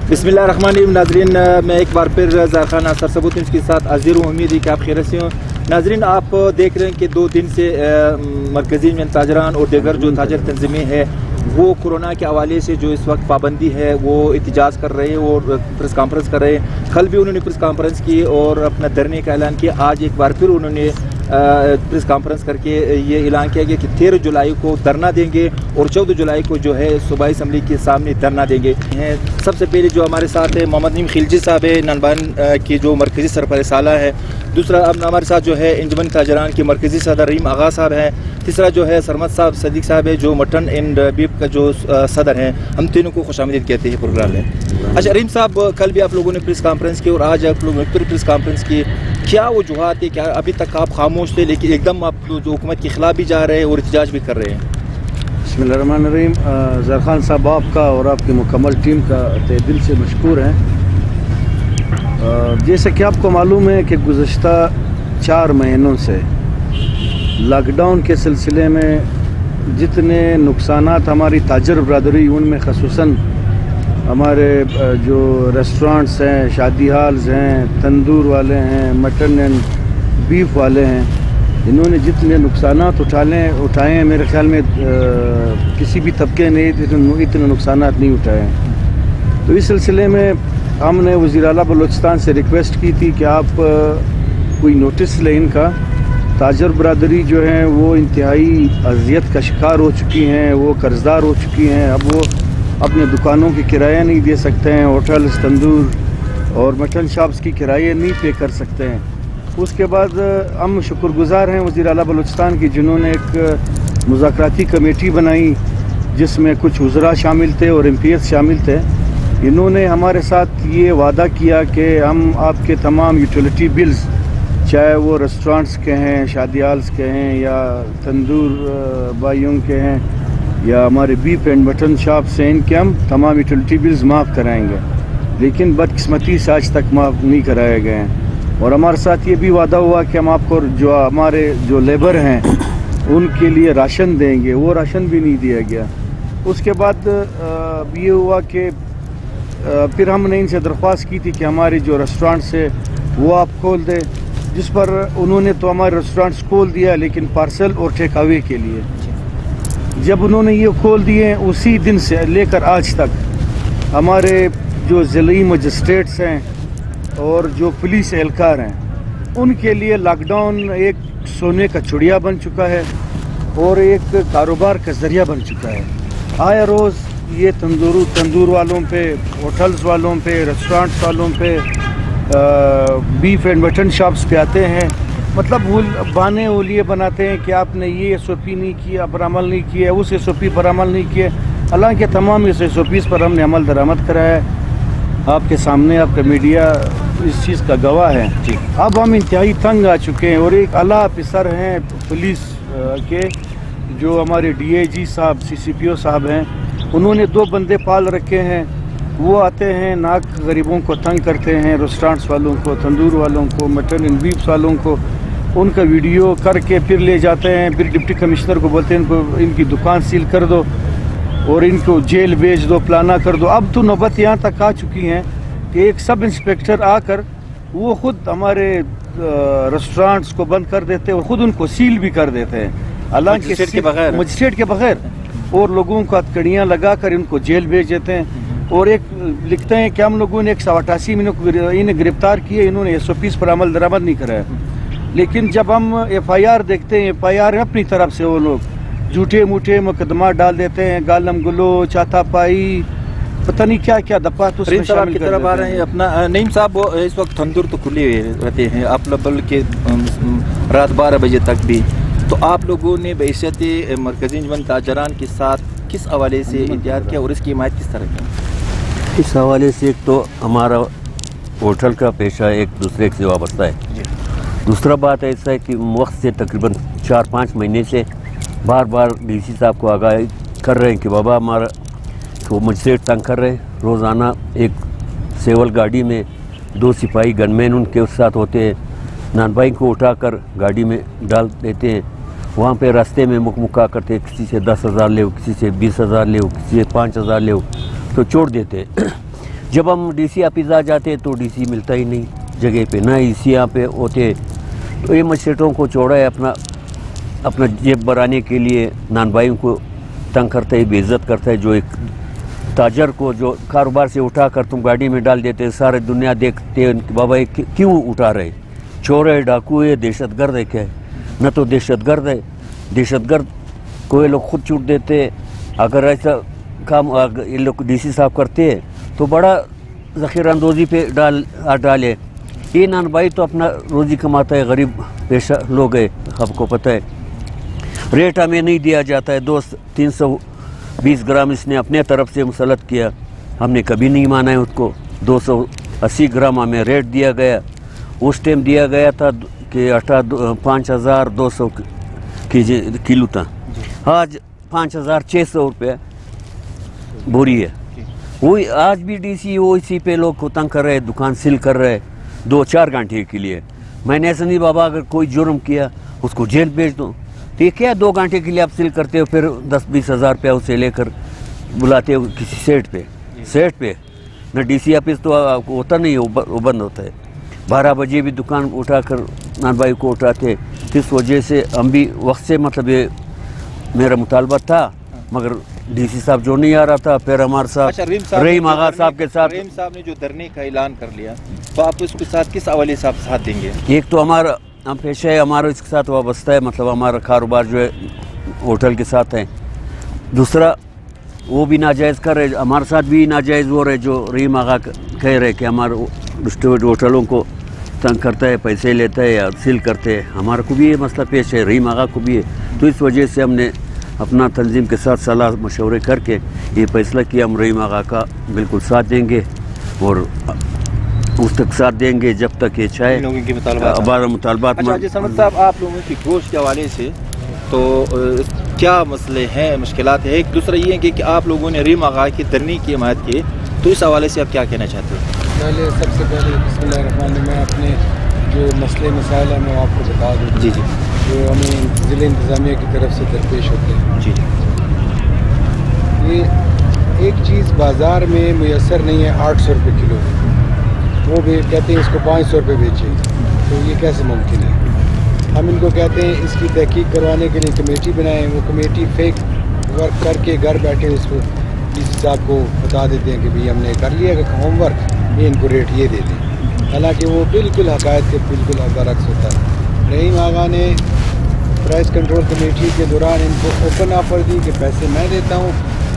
बिस्मिल्लाहिर्रहमानिर्रहीम। नाजरीन, मैं एक बार फिर ज़ाहिर खान सरसबूत के साथ हाजिर हूँ। उम्मीद है कि आप खैरियत से हों। नाजरीन, आप देख रहे हैं कि 2 दिन से मरकज़ी में ताजरान और दीगर जो ताजर तंजीमें हैं वो कोरोना के हवाले से जो इस वक्त पाबंदी है वो एहतजाज कर रहे हैं और प्रेस कॉन्फ्रेंस कर रहे हैं। कल भी उन्होंने प्रेस कॉन्फ्रेंस की और अपना धरने का ऐलान किया। आज एक बार फिर उन्होंने प्रेस कॉन्फ्रेंस करके ये ऐलान किया गया कि 13 जुलाई को धरना देंगे और 14 जुलाई को जो है सूबाई असम्बली के सामने धरना देंगे। सबसे पहले जो हमारे साथ है मोहम्मद नईम खिलजी साहब है, ननबान की जो मरकज़ी सरपरसाला है। दूसरा अब हमारे साथ जो है इंजमन ताजरान के मरकज़ी सदर रहीम आगा साहब हैं। तीसरा जो है सरमद साहब सदीक साहब है जो मटन एंड बीफ का जो सदर हैं। हम तीनों को खुशामदीद कहते हैं प्रोग्राम में। अच्छा रहीम साहब, कल भी आप लोगों ने प्रेस कॉन्फ्रेंस की और आज आप लोगों ने प्रेस कॉन्फ्रेंस की, क्या वजूहात है? क्या अभी तक आप खामोश थे लेकिन एकदम आप जो हुकूमत के खिलाफ भी जा रहे हैं और एहतजाज भी कर रहे हैं? बिस्मिल्लाहिर्रहमानिर्रहीम। ज़ाहिर खान साहब आपका और आपकी मुकम्मल टीम का तहे दिल से मशकूर हैं। जैसे कि आपको मालूम है कि गुज़श्ता 4 महीनों से लॉकडाउन के सिलसिले में जितने नुकसानात हमारी ताजर बरदरी, उनमें ख़ुसूसन हमारे जो रेस्टोरेंट्स हैं, शादी हाल्स हैं, तंदूर वाले हैं, मटन एंड बीफ वाले हैं, इन्होंने जितने नुकसानात उठाए हैं मेरे ख़्याल में किसी भी तबके ने इतने नुकसानात नहीं उठाए हैं। तो इस सिलसिले में हमने वज़ीर आला बलूचिस्तान से रिक्वेस्ट की थी कि आप कोई नोटिस लें इनका। ताजर बरदरी जो हैं वो इंतहाई अजियत का शिकार हो चुकी हैं, वो कर्ज़दार हो चुकी हैं। अब वो अपने दुकानों की किराया नहीं दे सकते हैं, होटल्स, तंदूर और मटन शॉप्स की किराए नहीं पे कर सकते हैं। उसके बाद हम शुक्रगुज़ार हैं वज़ीर आला बलूचिस्तान की, जिन्होंने एक मुज़ाकराती कमेटी बनाई जिसमें कुछ वज़रा शामिल थे और MPs शामिल थे। इन्होंने हमारे साथ ये वादा किया कि हम आपके तमाम यूटिलिटी बिल्स, चाहे वो रेस्टोरेंट्स के हैं, शादी हाल्स के हैं या तंदूर भाइयों के हैं या हमारे बीफ एंड मटन शॉप से, इनके हम तमाम यूटिलिटी बिल्स माफ़ कराएंगे। लेकिन बदकिस्मती से आज तक माफ़ नहीं कराए गए हैं। और हमारे साथ ये भी वादा हुआ कि हम आपको जो हमारे जो लेबर हैं उनके लिए राशन देंगे, वो राशन भी नहीं दिया गया। उसके बाद ये हुआ कि फिर हमने इनसे दरख्वास्त की थी कि हमारे जो रेस्टोरेंट्स है वो आप खोल दें, जिस पर उन्होंने तो हमारे रेस्टोरेंट्स खोल दिया लेकिन पार्सल और टेक अवे के लिए। जब उन्होंने ये खोल दिए उसी दिन से लेकर आज तक हमारे जो ज़िली मजिस्ट्रेट्स हैं और जो पुलिस एहलकार हैं उनके लिए लॉकडाउन एक सोने का चिड़िया बन चुका है और एक कारोबार का ज़रिया बन चुका है। आए रोज़ ये तंदूर वालों पे, होटल्स वालों पे, रेस्टोरेंट्स वालों पे, बीफ एंड मटन शॉप्स पे आते हैं। मतलब बहाने ओलिए बनाते हैं कि आपने ये SOP नहीं किया, पर अमल नहीं किया, उस SOP पर अमल नहीं किया। हालांकि तमाम इस SOPs पर हमने अमल दरामद कराया है। आपके सामने आपका मीडिया इस चीज़ का गवाह है। अब हम इंतहाई तंग आ चुके हैं और एक आला अफसर हैं पुलिस के, जो हमारे DIG साहब, CCPO साहब हैं, उन्होंने 2 बंदे पाल रखे हैं। वो आते हैं, नाक गरीबों को तंग करते हैं, रेस्टोरेंट्स वालों को, तंदूर वालों को, मटन एंड बीफ वालों को, उनका वीडियो करके फिर ले जाते हैं। फिर डिप्टी कमिश्नर को बोलते हैं इनको इनकी दुकान सील कर दो और इनको जेल भेज दो, प्लाना कर दो। अब तो नौबत यहाँ तक आ चुकी हैं कि एक सब इंस्पेक्टर आकर वो ख़ुद हमारे रेस्टोरेंट्स को बंद कर देते हैं और ख़ुद उनको सील भी कर देते हैं, हालांकि मजिस्ट्रेट के बगैर, और लोगों को हथकड़ियाँ लगा कर इनको जेल भेज देते हैं। और एक लिखते हैं कि हम लोगों ने 188 में इन्हें गिरफ्तार किए, इन्होंने SOPs पर अमल दरामद नहीं कराया। लेकिन जब हम FIR देखते हैं, FIR अपनी तरफ से वो लोग झूठे मूठे मुकदमा डाल देते हैं, गालम गुलो, चाथा पाई, पता नहीं क्या क्या दफा तो की तरफ आ रहे हैं। अपना नईम साहब, इस वक्त तंदूर तो खुले रहते हैं अवेलेबल के रात 12 बजे तक भी, तो आप लोगों ने बहैसियत मरकज़ी इंजमन ताजरान के साथ किस हवाले से इत्तेहाद किया और इसकी हिमायत किस तरह की? इस हवाले से एक तो हमारा होटल का पेशा एक दूसरे से वाबस्ता है। दूसरा बात ऐसा है कि वक्त से तकरीबन 4-5 महीने से बार बार DC साहब को आगाही कर रहे हैं कि बाबा हमारा तो मुझसे तंग कर रहे हैं। रोज़ाना एक सेवल गाड़ी में 2 सिपाही गनमैन उनके साथ होते हैं, नानबाई को उठाकर गाड़ी में डाल देते हैं। वहाँ पे रास्ते में मुक्का करते, किसी से 10,000 ले, किसी से 20,000 ले, किसी से 5,000 ले, तो छोड़ देते हैं। जब हम डीसी ऑफिस आ जाते तो डीसी मिलता ही नहीं जगह पे, ना ईसी यहाँ पे होते। तो ये मजिस्ट्रेटों को छोड़ा है अपना जेब भराने के लिए, नान भाइयों को तंग करता है, बेइज्जत करता है। जो एक ताजर को जो कारोबार से उठा कर तुम गाड़ी में डाल देते, सारे दुनिया देखते हैं बाबा ये क्यों उठा रहे, चोर है, डाकू है, दहशतगर्द है, क्या है? न तो दहशतगर्द है, दहशतगर्द को ये लोग खुद छूट देते। अगर ऐसा काम ये लोग डीसी साहब करते हैं तो बड़ा ज़ख़ीरा अंदोज़ी पे डाले। ये नान भाई तो अपना रोज़ी कमाता है, गरीब पेशा लोग है, आपको पता है। रेट हमें नहीं दिया जाता है, 320 ग्राम इसने अपने तरफ से मुसलत किया, हमने कभी नहीं माना है उसको। 280 ग्राम हमें रेट दिया गया, उस टाइम दिया गया था कि 5200 किलो था, आज 5600 रुपये बोरी है। वही आज भी डीसी इसी पे लोग को तंग कर रहे हैं, दुकान सील कर रहे हैं 2-4 घंटे के लिए। मैंने ऐसा नहीं बाबा अगर कोई जुर्म किया उसको जेल भेज दो, तो ये क्या 2 घंटे के लिए आप सील करते हो, फिर 10-20 हज़ार रुपया उसे लेकर बुलाते हो किसी सेट पे न डीसी ऑफिस तो होता नहीं, वो बंद होता है। 12 बजे भी दुकान उठाकर नान भाई को उठाते। इस वजह से हम भी वक्त से मतलब ये मेरा मुतालबा था, मगर डीसी साहब जो नहीं आ रहा था, फिर हमारे साथ रहीम आगा साहब के साथ, रहीम साहब ने जो धरने का ऐलान कर लिया, तो आप उसके साथ किस हवाले से आप साथ देंगे? एक तो हमारा हम पेशा है, हमारा इसके साथ वाबस्ता है, मतलब हमारा कारोबार जो है होटल के साथ है। दूसरा वो भी नाजायज़ कर रहे, हमारे साथ भी नाजायज़ हो रहे, जो रहीम आगा कह रहे कि हमारे डिस्ट्रीब्यूट होटलों को तंग करता है, पैसे लेता है या सील करते हैं। हमारे को भी ये मसला पेश है, रहीम आगा को भी है। तो इस वजह से हमने अपना तंजीम के साथ सलाह मशवरे करके ये फैसला किया, हम रहीम आगा का बिल्कुल साथ देंगे और उस तक साथ देंगे जब तक ये चाहे हमारा मुतालबात। अच्छा जी समद साहब, आप लोगों की गोश्त के हवाले से तो क्या मसले हैं, मुश्किलात है? एक दूसरा ये है कि आप लोगों ने रहीम आगा की धरने की हिमायत की, तो इस हवाले से आप क्या कहना चाहते हैं? सबसे पहले बिस्मिल्लाहिर्रहमानिर्रहीम, मैं अपने जो मसले मसाइल हैं मैं आपको बता दूँ जी जी, जो हमें ज़िला इंतज़ामिया की तरफ से दरपेश होते हैं। जी ये एक चीज़ बाज़ार में मुयसर नहीं है 800 रुपये किलो, वो भी कहते हैं इसको 500 रुपये बेचें, तो ये कैसे मुमकिन है? हम इनको कहते हैं इसकी तहकीक करवाने के लिए कमेटी बनाएं, वो कमेटी फेक वर्क करके घर बैठे इसको डीसी साहब को बता देते हैं कि भाई हमने कर लिया कि होमवर्क, ये इनको रेट ये दे दें, हालांकि वो बिल्कुल हकायत के बिल्कुल बरअक्स होता है। रहीम आगा ने प्राइस कंट्रोल कमेटी के दौरान इनको ओपन ऑफ़र दी कि पैसे मैं देता हूँ,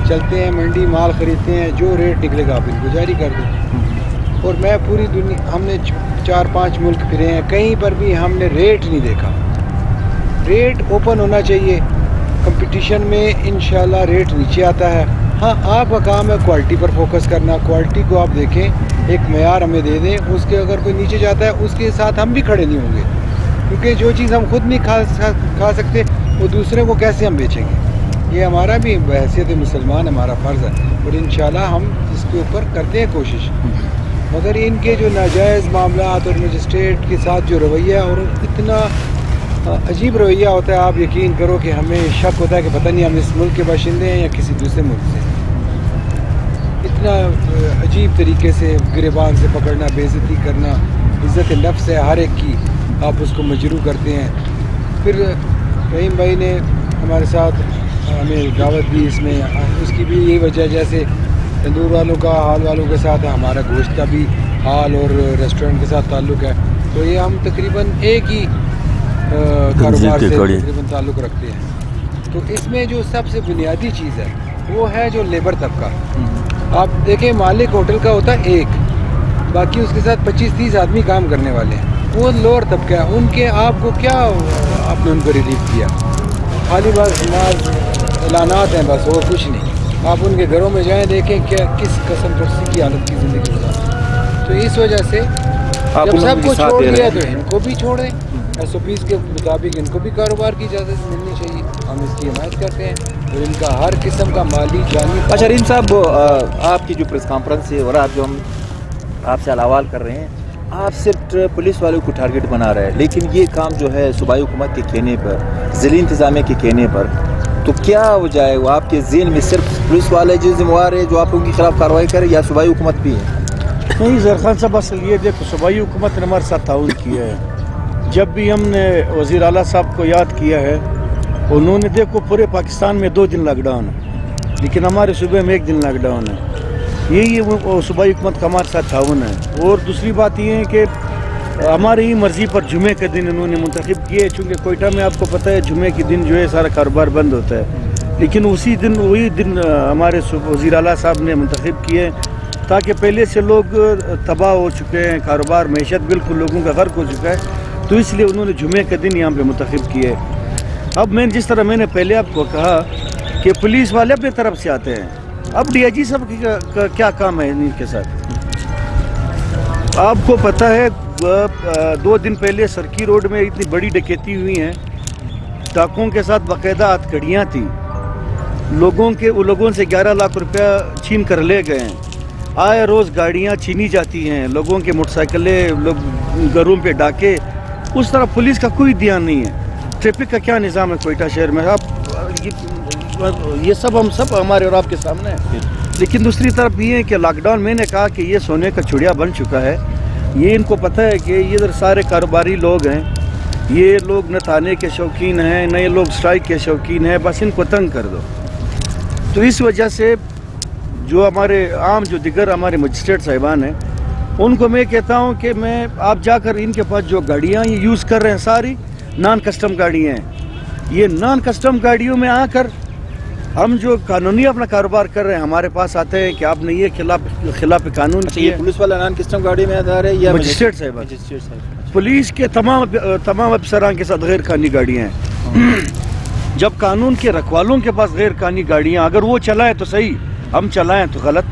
चलते हैं मंडी माल ख़रीदते हैं, जो रेट निकलेगा आप इनको जारी कर दो। और मैं पूरी दुनिया, हमने 4-5 मुल्क फिरे हैं, कहीं पर भी हमने रेट नहीं देखा। रेट ओपन होना चाहिए, कंपटीशन में इंशाल्लाह रेट नीचे आता है। हाँ, आपका काम है क्वालिटी पर फोकस करना, क्वालिटी को आप देखें, एक मेयार हमें दे दें, उसके अगर कोई नीचे जाता है उसके साथ हम भी खड़े नहीं होंगे, क्योंकि जो चीज़ हम खुद नहीं खा सकते वो दूसरे को कैसे हम बेचेंगे? ये हमारा भी बहैसियत मुसलमान हमारा फ़र्ज़ है, और इंशाल्लाह हम इसके ऊपर करते हैं कोशिश। मगर इनके जो नाजायज़ मामलात और मजिस्ट्रेट के साथ जो रवैया, और इतना अजीब रवैया होता है, आप यकीन करो कि हमें शक होता है कि पता नहीं हम इस मुल्क के बाशिंदे हैं या किसी दूसरे मुल्क से। इतना अजीब तरीके से गिरबान से पकड़ना, बेइज्जती करना, इज़्ज़त नफ्स है हर एक की, आप उसको मजरू करते हैं। फिर रहीम भाई ने हमारे साथ हमें दावत दी, इसमें उसकी भी यही वजह, जैसे तंदूर वालों का हाल वालों के साथ है, हमारा गोश्त का भी हाल और रेस्टोरेंट के साथ ताल्लुक़ है, तो ये हम तकरीबन एक ही कारोबार से तकरीबन ताल्लुक़ रखते हैं। तो इसमें जो सबसे बुनियादी चीज़ है वो है जो लेबर तबका। आप देखें, मालिक होटल का होता है एक, बाकी उसके साथ 25-30 आदमी काम करने वाले हैं, वो लोअर तबका है। उनके आपको क्या आपने उनको रिलीफ किया? खाली बस ऐलानात हैं बस, और कुछ नहीं। आप उनके घरों में जाएं, देखें क्या किस कसम परसी की हालत की ज़िंदगी गुजारते। तो इस वजह से जब सबको छोड़ दिया तो इनको भी छोड़ें, SOPs के मुताबिक इनको भी कारोबार की इजाज़त मिलनी चाहिए, हम इसकी हिमायत करते हैं, और इनका हर किस्म का माली जानी। अच्छा रहीम साहब, आपकी जो प्रेस कॉन्फ्रेंस है और आप जो हम आपसे सवाल कर रहे हैं, आप सिर्फ पुलिस वालों को टारगेट बना रहे हैं, लेकिन ये काम जो है सूबाई हुकूमत के कहने पर, ज़िला इंतज़ामिया के कहने पर, तो क्या हो जाए? वो आपके ज़हन में सिर्फ पुलिस वाले जो जिम्मेवार है जो आप लोगों के खिलाफ कार्रवाई करें, या सूबाई हुकूमत भी है? नहीं ज़रखान साहब, असल ये देखो सूबाई हुकूमत ने हमारे साथ ताउन किया है। जब भी हमने वज़ीर आला साहब को याद किया है, उन्होंने देखो पूरे पाकिस्तान में 2 दिन लॉकडाउन है, लेकिन हमारे सूबे में 1 दिन लॉकडाउन है। यही वो सूबाई हुकूमत का हमारे साथ ताउन है। और दूसरी बात ये है कि हमारी ही मर्ज़ी पर जुमे के दिन इन्होंने मुंतखब किए, चूँकि कोयटा में आपको पता है जुमे के दिन जो है सारा कारोबार बंद होता है, लेकिन वही दिन हमारे वज़ीर आला साहब ने मुंतखब किए, ताकि पहले से लोग तबाह हो चुके हैं, कारोबार मैशत बिल्कुल लोगों का गर्क हो चुका है, तो इसलिए उन्होंने जुमे के दिन यहाँ पे मुंतखब किए। अब जिस तरह मैंने पहले आपको कहा कि पुलिस वाले अपने तरफ से आते हैं, अब DIG साहब का क्या काम है इनके साथ? आपको पता है 2 दिन पहले सरकी रोड में इतनी बड़ी डकैती हुई है, डाकुओं के साथ बाकायदा हथकड़ियाँ थी, लोगों से 11 लाख रुपया छीन कर ले गए हैं। आए रोज़ गाड़ियाँ छीनी जाती हैं, लोगों के मोटरसाइकिलें, लोग घरों पे डाके, उस तरह पुलिस का कोई ध्यान नहीं है। ट्रैफिक का क्या निज़ाम है कोयटा शहर में? ये सब हम सब हमारे और आपके सामने है। लेकिन दूसरी तरफ ये है कि लॉकडाउन, मैंने कहा कि ये सोने का चिड़िया बन चुका है। ये इनको पता है कि ये इधर सारे कारोबारी लोग हैं, ये लोग न थाने के शौकीन हैं, न ये लोग स्ट्राइक के शौकीन हैं, बस इनको तंग कर दो। तो इस वजह से जो हमारे जो दिगर हमारे मजिस्ट्रेट साहिबान हैं, उनको मैं कहता हूँ कि आप जाकर इनके पास जो गाड़ियाँ ये यूज़ कर रहे हैं सारी नॉन कस्टम गाड़ियाँ हैं, ये नॉन कस्टम गाड़ियों में आकर हम जो कानूनी अपना कारोबार कर रहे हैं हमारे पास आते हैं कि आपने ये खिलाफ कानून ये पुलिस वाला नॉन कस्टम गाड़ी में आ रहे हैं या मजिस्ट्रेट साहिबान? पुलिस के तमाम अफसरान के साथ गैर कानूनी गाड़ियाँ हैं। जब कानून के रखवालों के पास गैर कानूनी गाड़ियाँ, अगर वो चलाएं तो सही, हम चलाएं तो गलत,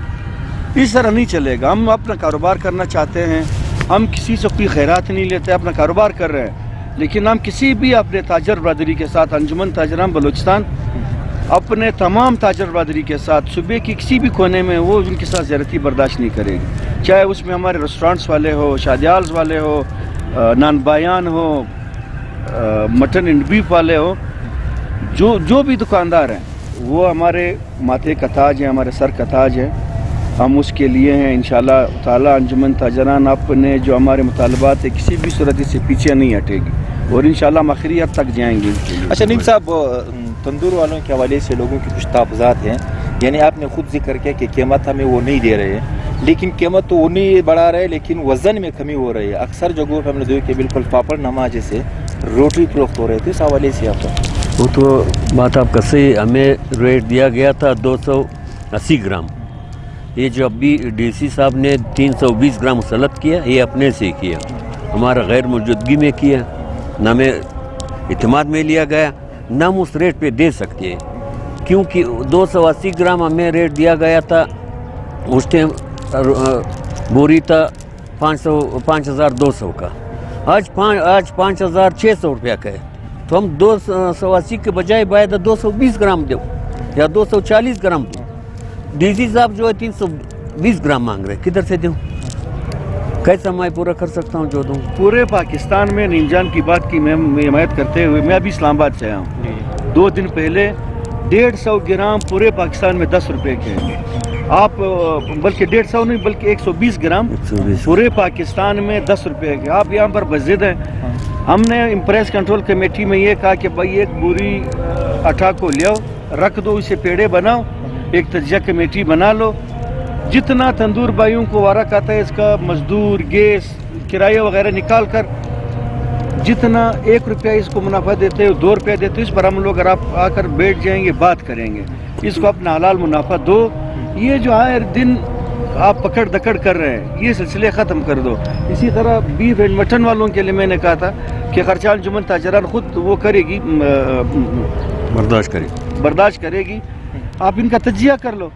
इस तरह नहीं चलेगा। हम अपना कारोबार करना चाहते हैं, हम किसी से कोई खैरात नहीं लेते, अपना कारोबार कर रहे हैं, लेकिन हम किसी भी अपने ताजर बरदरी के साथ, अंजुमन ताजरान बलूचिस्तान अपने तमाम ताजर बरदरी के साथ सुबह की किसी भी कोने में वो उनके साथ ज़्यादती बर्दाश्त नहीं करेगी, चाहे उसमें हमारे रेस्टोरेंट्स वाले हो, शादियाल्स वाले हो, नान बायान हो, मटन एंड बीफ वाले हो, जो भी दुकानदार हैं वो हमारे माथे का ताज है, हमारे सर का ताज है। हम उसके लिए हैं इंशाअल्लाह ताला। अंजुमन ताजरान अपने जो हमारे मुतालबात है किसी भी सूरत से पीछे नहीं हटेगी और इंशाअल्लाह हम आखिरी हद तक जाएंगे। अच्छा नीम साहब, तंदूर वालों के हवाले से लोगों की कुछ ताफ़ज़ात हैं, यानी आपने खुद जिक्र किया कि कीमत हमें वो नहीं दे रहे हैं, लेकिन कीमत तो वो नहीं बढ़ा रहे, लेकिन वज़न में कमी हो रही है। अक्सर जगहों पर हमने देखा कि बिल्कुल पापड़ नमा जैसे रोटी फरोख्त हो रहे थे, इस हवाले से आपका? वो तो बात आपका सही, हमें रेट दिया गया था 280 ग्राम। ये जो अभी DC साहब ने 320 ग्राम मुसलत किया, ये अपने से किया, हमारा गैर मौजूदगी में किया, ना में इत्मीनान में लिया गया, ना हम उस रेट पे दे सकते हैं, क्योंकि 280 ग्राम हमें रेट दिया गया था। उस टाइम बोरी था 5,200 का, आज 5,600 रुपया का है, तो हम 280 के बजाय बाय 220 ग्राम दो या 240 ग्राम दो। DC साहब जो है 320 ग्राम मांग रहे, किधर से दूँ? कैसे मैं पूरा कर सकता हूँ जो दूँ? पूरे पाकिस्तान में नीमजान की बात की मैं हिमायत करते हुए, मैं अभी इस्लामाबाद से आया हूँ, 2 दिन पहले 150 ग्राम पूरे पाकिस्तान में 10 रुपये के हैं। आप बल्कि 150 नहीं बल्कि 120 ग्राम पूरे पाकिस्तान में 10 रुपये के। आप यहाँ पर बज़िद हैं। हमने इम्प्रेस कंट्रोल कमेटी में ये कहा कि भाई एक बोरी आटा को ले आओ, रख दो, इसे पेड़े बनाओ, एक तजिया कमेटी बना लो, जितना तंदूर भाइयों को वारक आता है इसका मजदूर, गैस, किराया वगैरह निकाल कर जितना 1 रुपया इसको मुनाफा देते हो, 2 रुपया देते हो, इस पर हम लोग अगर आप आकर बैठ जाएंगे बात करेंगे, इसको अपना हलाल मुनाफा दो। ये जो हर दिन आप पकड़ दकड़ कर रहे हैं, ये सिलसिले ख़त्म कर दो। इसी तरह बीफ एंड मटन वालों के लिए मैंने कहा था कि खर्चा अंजुमन ताजरान खुद वो करेगी, बर्दाश्त करेगी, आप इनका तजिया कर लो।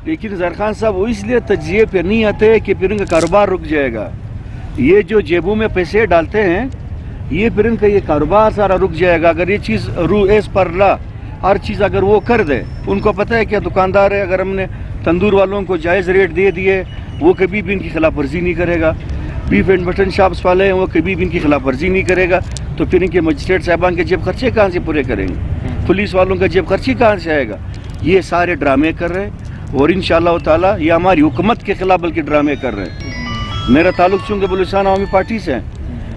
लेकिन ज़रखान साहब वो इसलिए तजिए पे नहीं आते कि फिर इनका कारोबार रुक जाएगा। ये जो जेबों में पैसे डालते हैं, ये फिर इनका ये कारोबार सारा रुक जाएगा। अगर ये चीज़ एस पर ला, हर चीज़ अगर वो कर दे, उनको पता है क्या दुकानदार है, अगर हमने तंदूर वालों को जायज़ रेट दे दिए, वो कभी भी इनकी खिलाफ वर्जी नहीं करेगा। बीफ एंड मटन शॉप्स वाले हैं, वो कभी भी इनकी खिलाफ वर्जी नहीं करेगा। तो फिर इनके मजिस्ट्रेट साहबान के जेब खर्चे कहाँ से पूरे करेंगे? पुलिस वालों का जेब खर्ची कहाँ से आएगा? ये सारे ड्रामे कर रहे हैं और इंशाअल्लाह ताला ये हमारी हुकूमत के खिलाफ बल्कि ड्रामे कर रहे हैं। میرا تعلق چونکہ بلوچستان عوامی پارٹی سے ہے.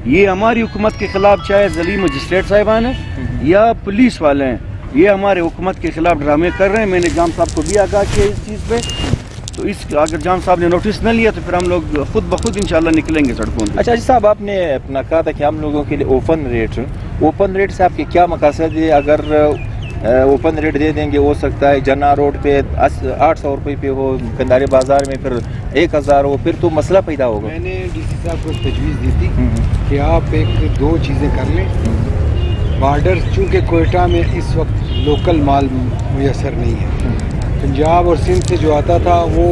یہ ہماری حکومت کے خلاف چاہے ضلعی مجسٹریٹ صاحبان ہیں یا پولیس والے ہیں, یہ ہمارے حکومت کے خلاف ڈرامے کر رہے ہیں. میں نے جام صاحب کو بھی آگاہ کیا اس چیز پہ, تو اس اگر جام صاحب نے نوٹس نہ لیا تو پھر ہم لوگ خود بخود انشاءاللہ نکلیں گے سڑکوں پہ. اچھا جی صاحب, آپ نے اپنا کہا تھا کہ ہم لوگوں کے لیے اوپن ریٹ سے آپ کے کیا مقاصد ہے؟ اگر اوپن ریٹ دے دیں گے, ہو سکتا ہے جنا روڈ پہ 800 روپے پہ ہو, کنداری بازار میں پھر 1000 ہو, پھر تو مسئلہ پیدا ہوگا. میں نے ڈی سی صاحب کو تجویز دی تھی کہ آپ ایک دو چیزیں کر لیں. بارڈر چونکہ کوئٹہ میں اس وقت لوکل مال میسر نہیں ہے, پنجاب اور سندھ سے جو آتا تھا وہ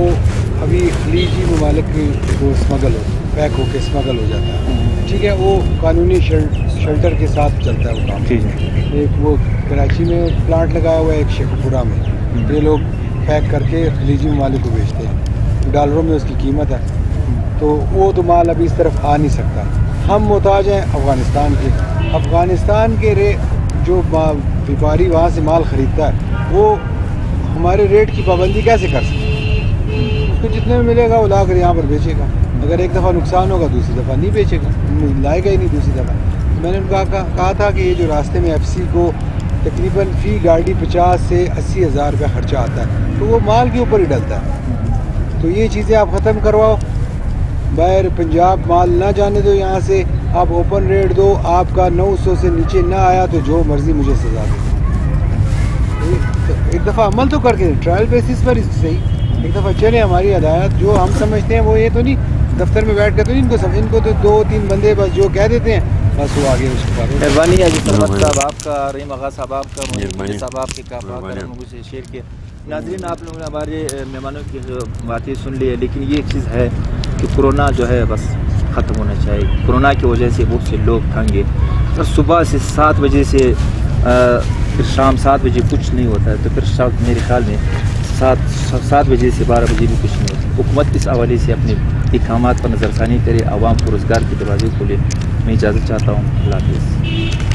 ابھی خلیجی ممالک کو اسمگل پیک ہو کے اسمگل ہو جاتا ہے. ٹھیک ہے, وہ قانونی شیلٹر کے ساتھ چلتا ہے وہ کام. ایک وہ کراچی میں پلانٹ لگایا ہوا ہے, ایک شیخوپورہ میں. یہ لوگ پیک کر کے خلیجی ممالک کو بیچتے ہیں, ڈالروں میں اس کی قیمت ہے. تو وہ تو مال ابھی اس طرف آ نہیں سکتا. ہم محتاج ہیں افغانستان کے. افغانستان کے جو ویپاری وہاں سے مال خریدتا ہے وہ ہمارے ریٹ کی پابندی کیسے کر سکتا ہے؟ اس کو جتنے میں ملے گا وہ لا کر یہاں پر بیچے گا. اگر ایک دفعہ نقصان ہوگا دوسری دفعہ نہیں بیچے گا, لائے گا ہی نہیں دوسری دفعہ. میں نے ان کو کہا تھا کہ یہ جو راستے میں ایف سی کو تقریباً فی گاڑی 50 سے 80 ہزار روپیہ خرچہ آتا ہے, تو وہ مال کے اوپر ہی ڈلتا ہے. تو یہ چیزیں آپ ختم کرواؤ. باہر پنجاب مال نہ جانے دو یہاں سے, آپ اوپن ریٹ دو. آپ کا 900 سے نیچے نہ آیا تو جو مرضی مجھے سزا دے. ایک دفعہ عمل تو کر کے ٹرائل بیسس پر صحیح, ایک دفعہ چلے. ہماری ہدایت جو ہم سمجھتے ہیں وہ یہ تو نہیں دفتر میں بیٹھ کر تو ان کو تو 2-3 بندے بس جو کہہ دیتے ہیں بس وہ آگے اس کے بعد. مہربانی ہے جی سرمد صاحب آپ کا, رحیم آغا صاحب آپ کا, مجھے صاحب آپ کے لوگوں سے شیئر کیا. ناظرین, آپ لوگوں نے ہمارے مہمانوں کی باتیں سن لی ہے, لیکن یہ ایک چیز ہے کہ کورونا جو ہے بس ختم ہونا چاہیے. کورونا کی وجہ سے بہت سے لوگ تھنگے. صبح سے 7 بجے سے پھر شام 7 بجے کچھ نہیں ہوتا ہے, تو پھر میرے خیال میں 7 بجے سے 12 بجے بھی کچھ نہیں ہوتا. حکومت اس حوالے سے اپنے اقدامات پر نظر ثانی کرے, عوام کو روزگار کے دروازے کھولے. میں اجازت چاہتا ہوں. اللہ حافظ.